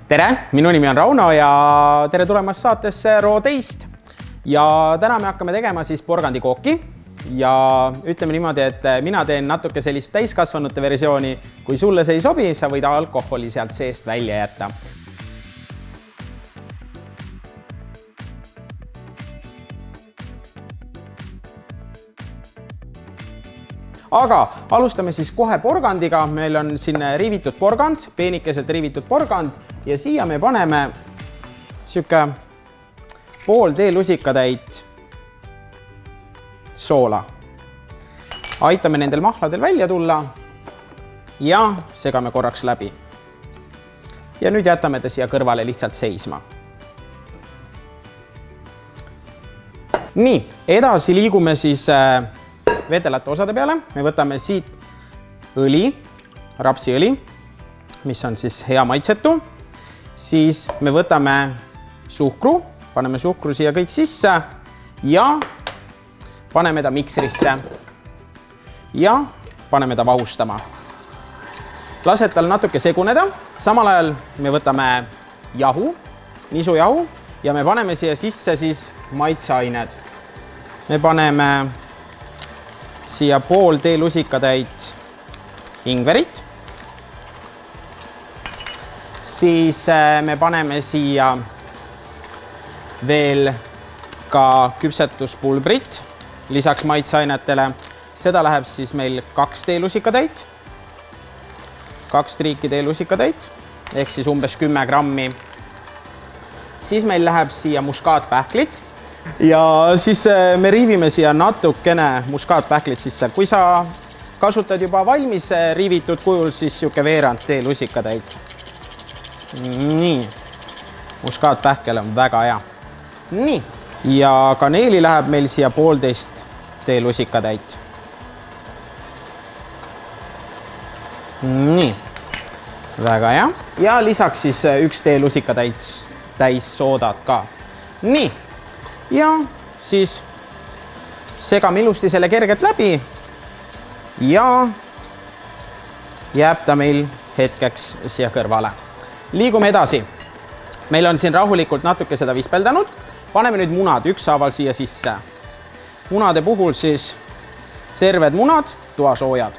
Tere, minu nimi on Rauno ja tere tulemast saatesse Raw Taste. Ja täna me hakkame tegema siis porgandikooki ja ütleme niimoodi, et mina teen natuke sellist täiskasvanute versiooni. Kui sulle see ei sobi, sa võid alkoholi sealt seest välja jätta. Aga alustame siis kohe porgandiga. Meil on siin riivitud porgand, peenikeselt riivitud porgand ja siia me paneme siuke pool teelusikatäit soola. Aitame nendel mahladel välja tulla ja segame korraks läbi. Ja nüüd jätame ta siia kõrvale lihtsalt seisma. Nii, edasi liigume siis vedelate osade peale. Me võtame siit õli, rapsiõli, mis on siis hea maitsetu. Siis me võtame suhkru, paneme suhkru siia kõik sisse ja paneme ta miksrisse ja paneme ta vahustama. Lased tal natuke seguneda. Samal ajal me võtame jahu, nisujahu ja me paneme siia sisse siis maitseained. Me paneme siia pool teelusikatäit ingverit. Siis me paneme siia veel ka küpsetuspulbrit lisaks maitseainetele. Seda läheb siis meil 2 teelusikatäit. 2 triiki teelusikatäit ehk siis umbes 10 grammi. Siis meil läheb siia muskaatpähklit. Ja siis me riivime siia natukene muskaatpähklit sisse. Kui sa kasutad juba valmis riivitud kujul, siis siuke veerand teelusikatäit. Nii. Muskaatpähkel on väga hea. Nii. Ja kaneeli läheb meil siia 1,5 teelusikatäit. Nii. Väga hea. Ja lisaks siis 1 teelusikatäit täis soodat ka. Nii. Ja siis segame ilusti selle kergelt läbi ja jääb ta meil hetkeks siia kõrvale. Liigume edasi. Meil on siin rahulikult natuke seda vispeldanud. Paneme nüüd munad ükshaaval siia sisse. Munade puhul siis terved munad, toasoojad.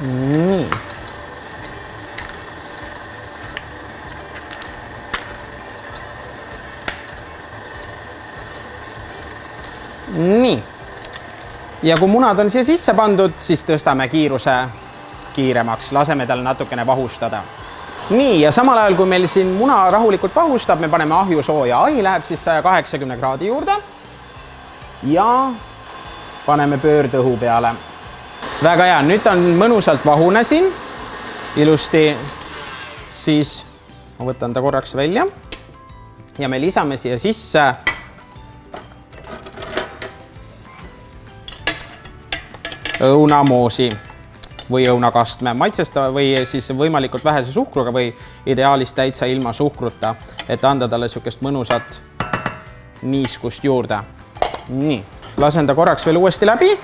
Nii. Nii. Ja kui munad on siia sisse pandud, siis tõstame kiiruse kiiremaks. Laseme tal natukene vahustada. Nii, ja samal ajal, kui meil siin muna rahulikult vahustab, me paneme ahju sooja. Ahi läheb siis 180 kraadi juurde ja paneme pöördõhu peale. Väga hea. Nüüd on mõnusalt vahune siin. Ilusti siis ma võtan ta korraks välja ja me lisame siia sisse õunamoosi või õunakastme. Maitsesta või siis võimalikult vähese suhkruga või ideaalis täitsa ilma suhkruta, et anda talle sukest mõnusat niiskust juurde. Nii. Lasen ta korraks veel uuesti läbi.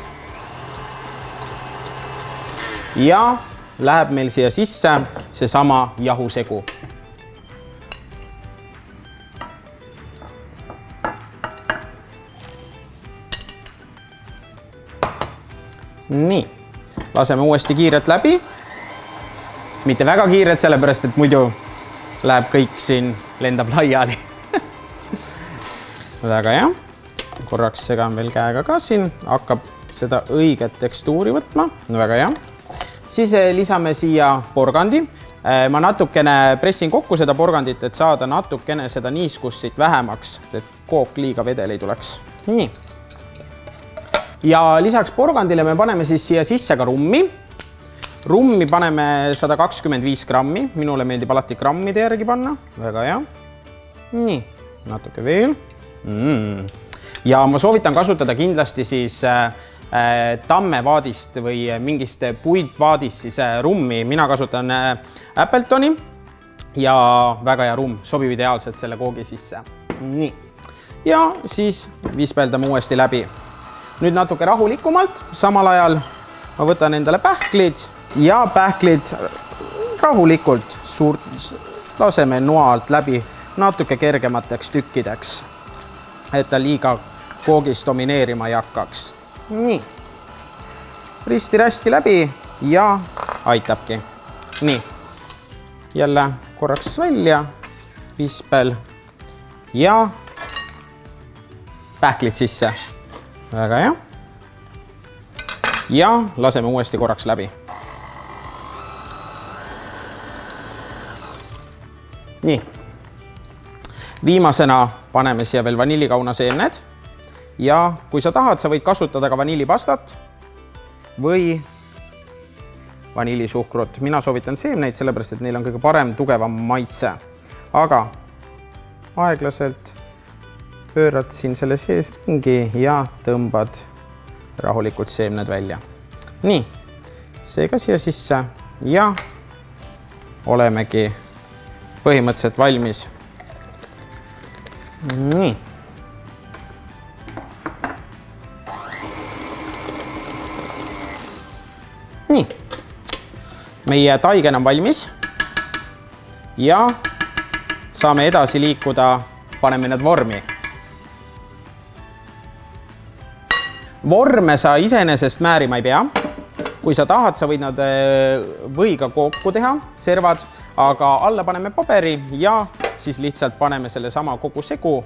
Ja läheb meil siia sisse see sama jahusegu. Nii, laseme uuesti kiirelt läbi. Mitte väga kiirelt, sellepärast, et muidu läheb kõik siin, lendab laiali. Väga hea. Korraks segan veel käega ka siin. Hakkab seda õiget tekstuuri võtma. Väga hea. Siis lisame siia porgandi. Ma natukene pressin kokku seda porgandit, et saada natukene seda niiskust siit vähemaks, et kook liiga vedel ei tuleks. Nii. Ja lisaks porgandile me paneme siis siia sisse ka rummi. Rummi paneme 125 grammi. Minule meeldib alati grammide järgi panna. Väga hea. Nii, natuke veel. Ja ma soovitan kasutada kindlasti siis tammevaadist või mingist puidvaadist siis rummi. Mina kasutan Appletoni ja väga hea rumm. Sobib ideaalselt selle koogi sisse. Nii. Ja siis vispeldame uuesti läbi. Nüüd natuke rahulikumalt, samal ajal ma võtan endale pähklid ja pähklid rahulikult laseme noa alt läbi natuke kergemateks tükkideks, et ta liiga koogis domineerima ei hakkaks. Nii, risti-rästi läbi ja aitabki. Nii, jälle korraks välja, vispel ja pähklid sisse. Väga hea. Ja laseme uuesti korraks läbi. Nii. Viimasena paneme siia veel vanillikauna-seemned ja kui sa tahad, sa võid kasutada ka vanillipastat või vanillisuhkrut. Mina soovitan seemneid, sellepärast et neil on kõige parem, tugevam maitse. Aga aeglaselt pöörad siin selle sees ringi ja tõmbad rahulikult seemned välja. Nii, see ka siia sisse ja olemegi põhimõtteliselt valmis. Nii. Nii. Meie taigen on valmis ja saame edasi liikuda, paneme need vormi. Vorme sa iseenesest määrima ei pea. Kui sa tahad, sa võid nad võiga kokku teha, servad, aga alla paneme paberi ja siis lihtsalt paneme selle sama kogu segu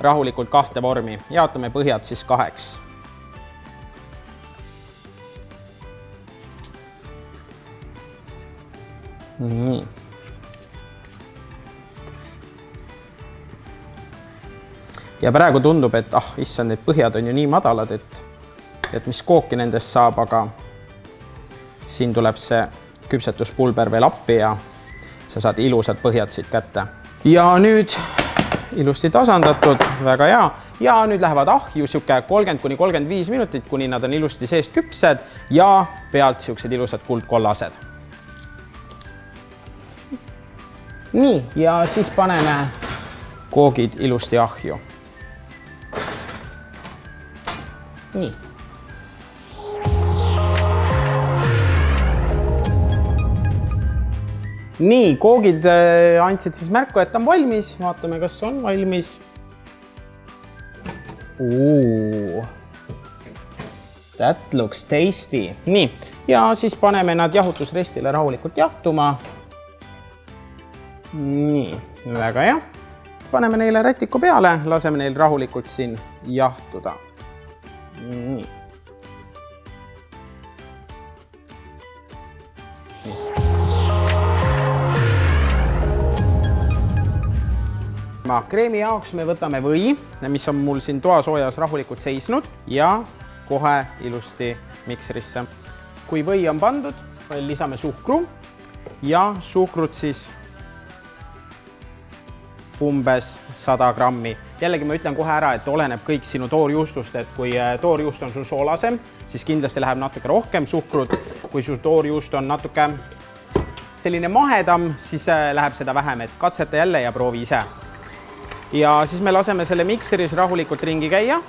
rahulikult 2 vormi. Jaotame põhjad siis 2. Nii. Ja praegu tundub, et issand, need põhjad on ju nii madalad, et mis kooki nendest saab, aga siin tuleb see küpsetuspulber veel appi ja sa saad ilusad põhjad siit kätte. Ja nüüd ilusti tasandatud, väga hea. Ja nüüd lähevad ahju siuke 30–35 minutit, kuni nad on ilusti seest küpsed ja pealt siuksed ilusad kuldkollased. Nii, ja siis paneme koogid ilusti ahju. Nii. Nii, koogid andsid siis märku, et on valmis. Vaatame, kas on valmis. That looks tasty. Nii, ja siis paneme nad jahutusrestile rahulikult jahtuma. Nii, väga hea. Paneme neile rätiku peale, laseme neil rahulikult siin jahtuda. Nii. Kreemi jaoks me võtame või, mis on mul siin toasoojas rahulikult seisnud ja kohe ilusti mikserisse. Kui või on pandud, lisame suhkru ja suhkrut siis umbes 100 grammi. Jällegi ma ütlen kohe ära, et oleneb kõik sinu toorjuustust, et kui toorjuust on sul soolasem, siis kindlasti läheb natuke rohkem suhkrut. Kui sul toorjuust on natuke selline mahedam, siis läheb seda vähem, et katseta jälle ja proovi ise. Ja siis me laseme selle mikseris rahulikult ringi käia.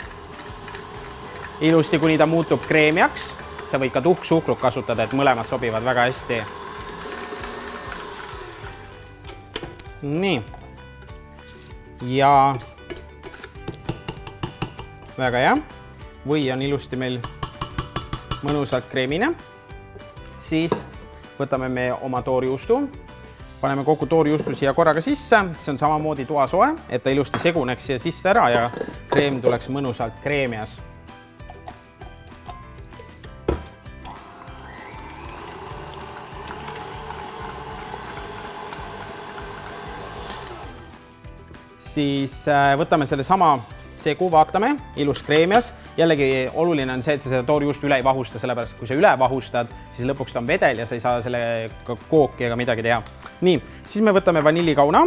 Ilusti, kuni ta muutub kreemiaks. Ta võid ka tuhksuhkrut kasutada, et mõlemad sobivad väga hästi. Nii. Ja väga hea. Või on ilusti meil mõnusalt kreemine. Siis võtame me oma toorjuustu. Paneme kogu toorjuustu siia korraga sisse. See on samamoodi toasoe, et ta ilusti seguneks siia sisse ära ja kreem tuleks mõnusalt kreemias. Siis võtame selle sama segu, vaatame, ilus kreemias. Jällegi oluline on see, et sa seda toorjuust üle ei vahusta, sellepärast kui sa üle vahustad, siis lõpuks ta on vedel ja sa ei saa selle kooki ega midagi teha. Nii, siis me võtame vanillikauna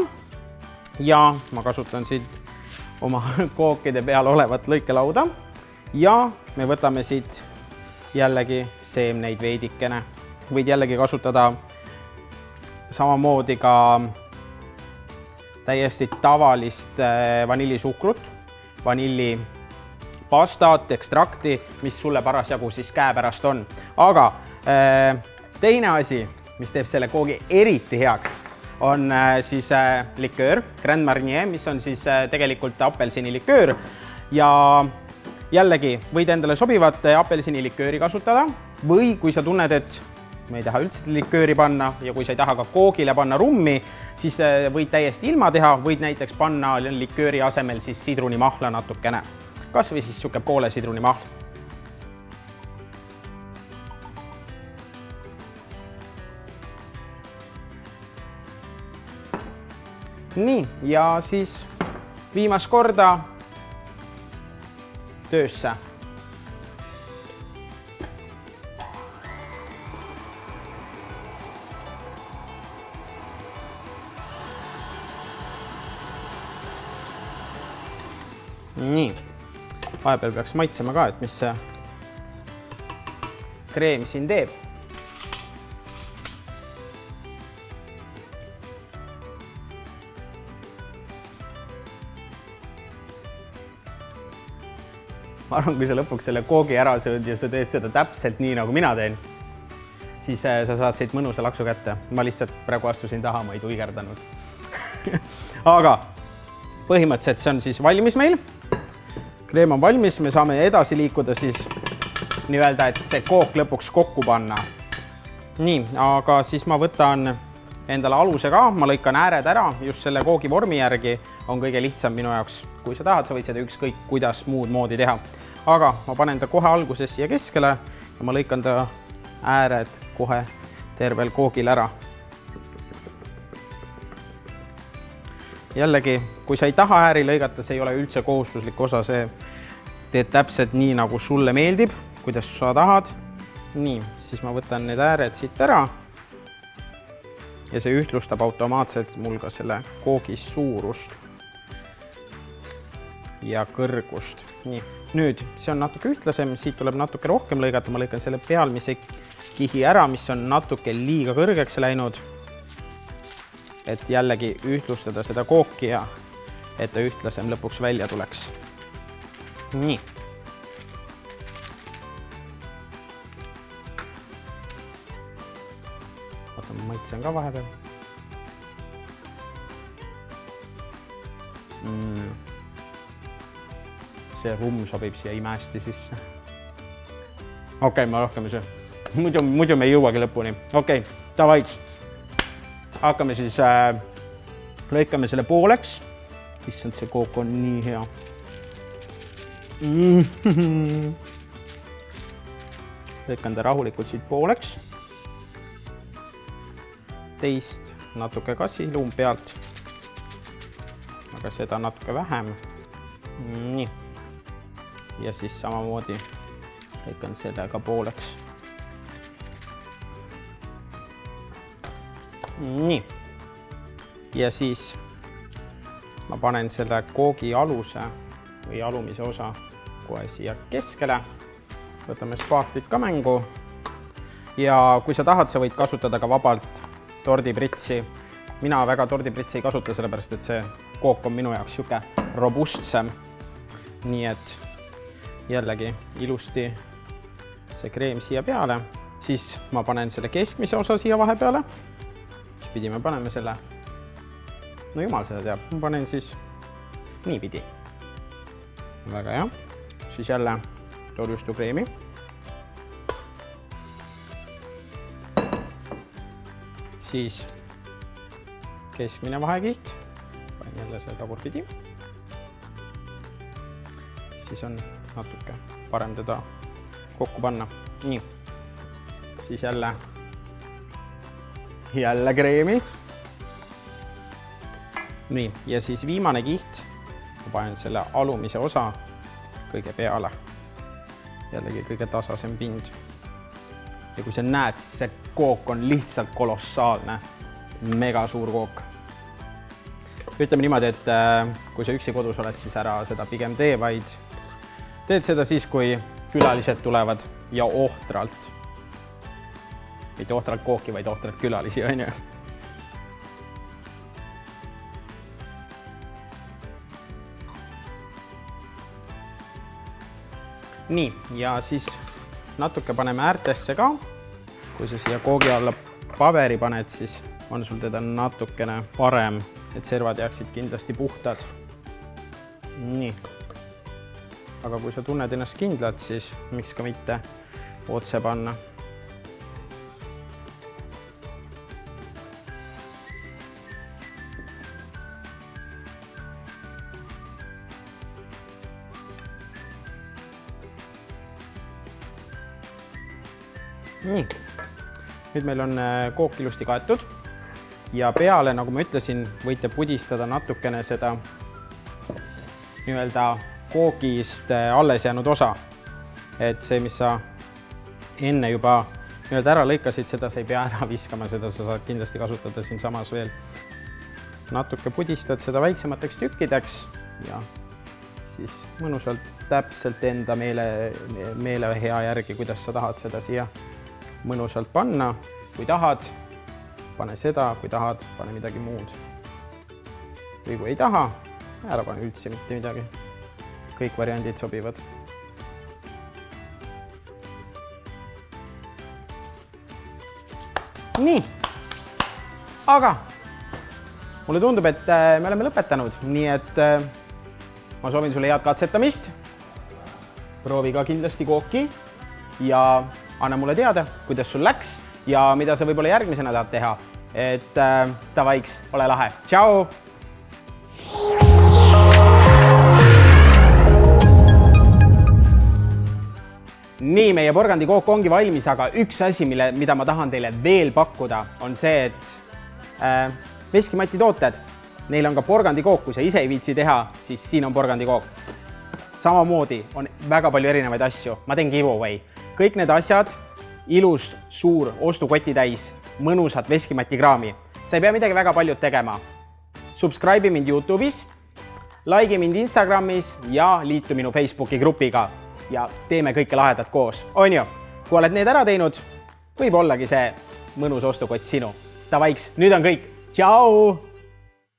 ja ma kasutan siit oma kookide peal olevat lõikelauda ja me võtame siit jällegi seemneid veidikene. Võid jällegi kasutada samamoodi ka täiesti tavalist vanillisuhkrut, vanilli pastat, ekstrakti, mis sulle parasjagu siis käepärast on. Aga teine asi, mis teeb selle koogi eriti heaks, on siis liköör, Grand Marnier, mis on siis tegelikult apelsiniliköör ja jällegi võid endale sobivat apelsinilikööri kasutada või kui sa tunned, et ma ei taha üldse likööri panna ja kui sa ei taha ka koogile panna rummi, siis võid täiesti ilma teha, võid näiteks panna likööri asemel siis sidrunimahla natukene. Kas või siis siuke poole sidrunimahl. Nii, ja siis viimast korda töösse. Nii, vahepeal peaks maitsema ka, et mis see kreem siin teeb. Ma arvan, kui sa lõpuks selle koogi ära sööd ja sa teed seda täpselt nii, nagu mina teen, siis sa saad siit mõnusa laksu kätte. Ma lihtsalt praegu astusin taha, ma ei tuigerdanud. Aga põhimõtteliselt see on siis valmis meil. Kreem on valmis, me saame edasi liikuda siis nii-öelda, et see kook lõpuks kokku panna. Nii, aga siis ma võtan endale aluse ka, ma lõikan ääred ära, just selle koogi vormi järgi on kõige lihtsam minu jaoks. Kui sa tahad, sa võid seda ükskõik kuidas muud moodi teha. Aga ma panen ta kohe alguses siia keskele ja ma lõikan ta ääred kohe tervel koogil ära. Jällegi, kui sa ei taha ääri lõigata, see ei ole üldse kohustuslik osa, see teed täpselt nii, nagu sulle meeldib, kuidas sa tahad. Nii, siis ma võtan need ääred siit ära ja see ühtlustab automaatselt mul ka selle koogi suurust ja kõrgust. Nii, nüüd see on natuke ühtlasem, siit tuleb natuke rohkem lõigata, ma lõikan selle pealmise kihi ära, mis on natuke liiga kõrgeks läinud. Et jällegi ühtlustada seda kooki ja et ta ühtlasem lõpuks välja tuleks. Nii. Vaata, ma maitsen ka vahepeal. See rumm sobib siia imesti sisse. Okei, ma rohkem ei söö. Muidu me ei jõuagi lõpuni. Okei, davaiks. Hakkame siis, lõikame selle pooleks. Issand, see kook on nii hea. Lõikan ta rahulikult siit pooleks. Teist natuke ka siluum pealt. Aga seda natuke vähem. Nii. Ja siis samamoodi lõikan selle ka pooleks. Nii. Ja siis ma panen selle koogi aluse või alumise osa kohe siia keskele. Võtame spaatlit ka mängu. Ja kui sa tahad, sa võid kasutada ka vabalt tordipritsi. Mina väga tordipritsi ei kasuta, sellepärast et see kook on minu jaoks siuke robustsem. Nii et jällegi ilusti see kreem siia peale. Siis ma panen selle keskmise osa siia vahepeale. Pidi me paneme selle, no jumal seda teab, ma panen siis niipidi. Väga hea. Siis jälle torjustu kreemi. Siis keskmine vahekiht. Panen jälle selle tagurpidi. Siis on natuke parem teda kokku panna. Nii. Siis jälle kreemi. Nii, ja siis viimane kiht. Ma panen selle alumise osa kõige peale. Jällegi kõige tasasem pind. Ja kui sa näed, siis see kook on lihtsalt kolossaalne. Mega suur kook. Ütleme niimoodi, et kui sa üksi kodus oled, siis ära seda pigem tee, vaid teed seda siis, kui külalised tulevad ja ohtralt. Mitte ohtralt kooki, vaid ohtralt külalisi, on ju. Nii, ja siis natuke paneme äärtesse ka. Kui sa siia koogi alla paberi paned, siis on sul teda natukene parem, et servad jääksid kindlasti puhtad. Nii. Aga kui sa tunned ennast kindlalt, siis miks ka mitte otse panna. Nii. Nüüd meil on kook ilusti kaetud ja peale, nagu ma ütlesin, võite pudistada natukene seda nii-öelda koogist alles jäänud osa. Et see, mis sa enne juba nii-öelda ära lõikasid, seda sa ei pea ära viskama, seda sa saad kindlasti kasutada siin samas veel. Natuke pudistad seda väiksemateks tükkideks ja siis mõnusalt täpselt enda meele hea järgi, kuidas sa tahad seda siia mõnusalt panna. Kui tahad, pane seda, kui tahad, pane midagi muud. Või kui ei taha, ära pane üldse mitte midagi. Kõik variandid sobivad. Nii, aga mulle tundub, et me oleme lõpetanud, nii et ma soovin sulle head katsetamist. Proovi ka kindlasti kooki ja anna mulle teada, kuidas sul läks ja mida sa võib-olla järgmisena tahad teha. Et tavaiks, ole lahe. Tšau! Nii, meie porgandikook ongi valmis, aga üks asi, mida ma tahan teile veel pakkuda, on see, et Veskimati tooted, neil on ka porgandikook, kui sa ise ei viitsi teha, siis siin on porgandikook. Samamoodi on väga palju erinevaid asju. Ma teen giveaway. Kõik need asjad, ilus suur ostukoti täis, mõnusat Veskimati kraami. Sa ei pea midagi väga paljud tegema. Subscribe mind YouTube'is, like mind Instagramis ja liitu minu Facebooki grupiga ja teeme kõike lahedat koos. On ju? Kui oled need ära teinud, võib ollagi see mõnus ostukott sinu. Tavaiks, nüüd on kõik. Tšau!